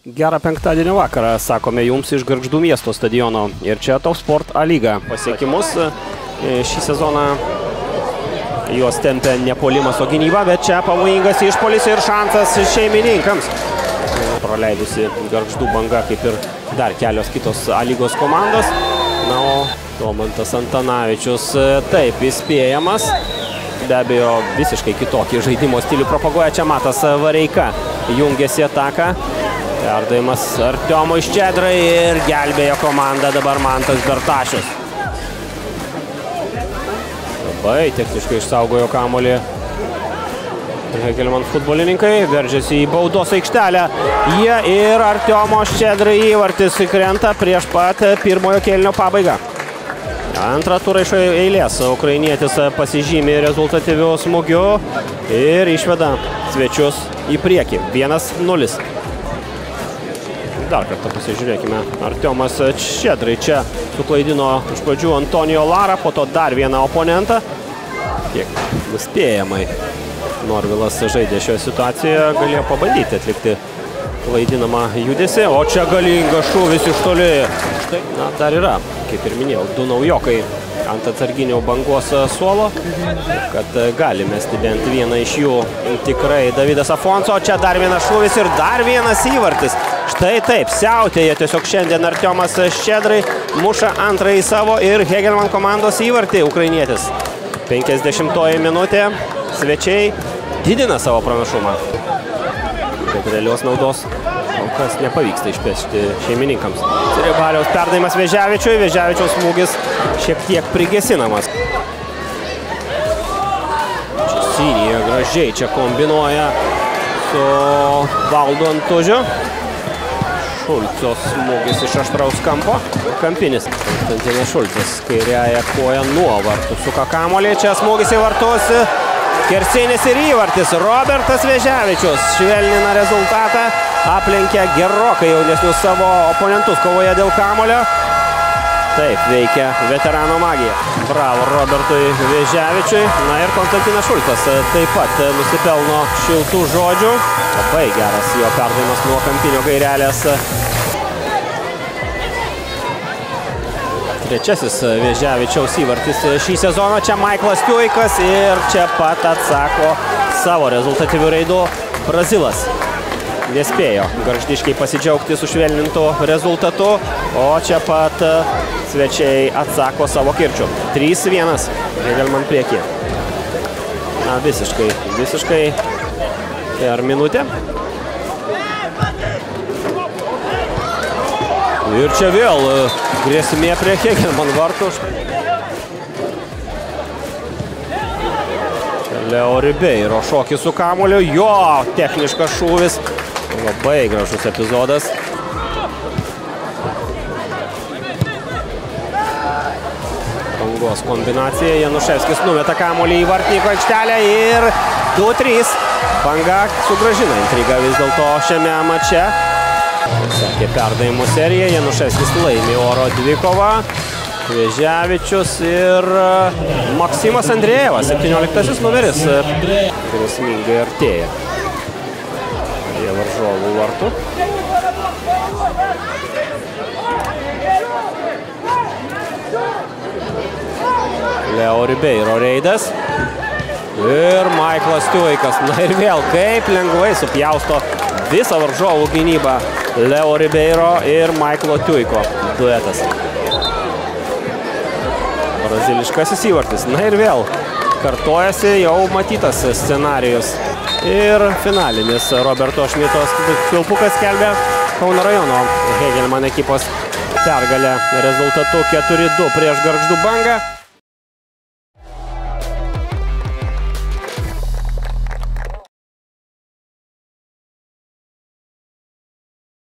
Gerą penktadienio vakarą, sakome jums iš Gargždų miesto stadiono. Ir čia Top Sport A lyga. Pasiekimus šį sezoną juos tempia ne puolimas, o gynyba, bet čia pavojingas išpuolis ir šansas šeimininkams. Praleidusi Gargždų Banga, kaip ir dar kelios kitos A lygos komandos. Na, o Domantas Antanavičius taip įspėjamas. Be abejo, visiškai kitokį žaidimo stilių propaguoja čia Matas Vareika. Jungiasi ataką. Perdavimas Artiomui Ščedrai ir gelbėjo komandą dabar Mantas Bertašius. Labai techniškai išsaugojo kamuolį Hegelman futbolininkai. Veržiasi į baudos aikštelę. Jie ir Artiomo Ščedrai įvartis įkrenta prieš pat pirmojo kėlinio pabaigą. Antrą turą iš eilės ukrainietis pasižymė rezultatyviu smūgiu ir išveda svečius į priekį. 1-0. Dar kartą pasižiūrėkime. Artiomas Ščedrai čia suklaidino iš pradžių Antonijo Lara, po to dar vieną oponentą. Kiek nuspėjamai Norvilas žaidė šioje situacijoje, galėjo pabandyti atlikti klaidinamą judesį. O čia galingas šūvis iš toli. Štai, na, dar yra, kaip ir minėjau, du naujokai ant atsarginio Bangos suolo, kad gali mesti bent vieną iš jų tikrai Davidas Afonso. Čia dar vienas šūvis ir dar vienas įvartis. Štai taip, siautėja tiesiog šiandien Artiomas Ščedrai, muša antrąjį savo ir Hegelman komandos įvartį ukrainietis. 50-oji minutė, svečiai didina savo pranašumą. Bet realios naudos kol kas nepavyksta išpešti šeimininkams. Ribaliaus perdavimas Veževičiui, Veževičiaus smūgis šiek tiek prigesinamas. Česinija gražiai čia kombinuoja su Valdu Antužiu. Šulco smūgis iš aštraus kampo. Kampinis. Konstantinas Šulcas kairiąją koją nuo vartų suka kamuolį. Čia smūgis į vartus. Kersinis ir įvartis. Robertas Veževičius švelnina rezultatą. Aplenkia gerokai jaunesnius savo oponentus kovoje dėl kamuolio. Taip veikia veterano magija. Bravo Robertui Veževičiui. Na ir Konstantinas Šulcas taip pat nusipelno šiltų žodžių. Labai geras jo perdavimas nuo kampinio kairelės. Trečiasis Veževičiaus įvartis šį sezoną. Čia Maiklas Tuikas ir čia pat atsako savo rezultatyvių reidų Brazilas. Nespėjo gargždiškiai pasidžiaugti sušvelnintų rezultatų, o čia pat svečiai atsako savo kirčių. 3-1. Hegelman priekyje. Na, visiškai per minutę. Ir čia vėl grėsmė prie Hegelman vartų. Leo Ribeiro šokis su kamuoliu. Jo, techniškas šūvis. Labai gražus epizodas. Bangos kombinacija. Januševskis numeta kamuolį į vartininko aikštelę ir 2-3. Banga sugrąžina intrigą vis dėlto šiame mače. Sekė perdavimų serija. Januševskis laimi oro dvikovą. Veževičius ir Maksimas Andrejevas, 17 numeris, kuris smingai artėja prie varžovų vartų. Leo Ribeiro reidas. Ir Maiklas Tuikas. Na ir vėl, kaip lengvai supjausto visą varžovų gynybą Leo Ribeiro ir Maiklo Tuiko duetas. Braziliškasis įvartis. Na ir vėl kartojasi jau matytas scenarijus. Ir finalinis Roberto Šmitos pilpukas skelbia Kauno rajono Hegelman ekipos pergalę rezultatu 4-2 prieš Gargždų Bangą.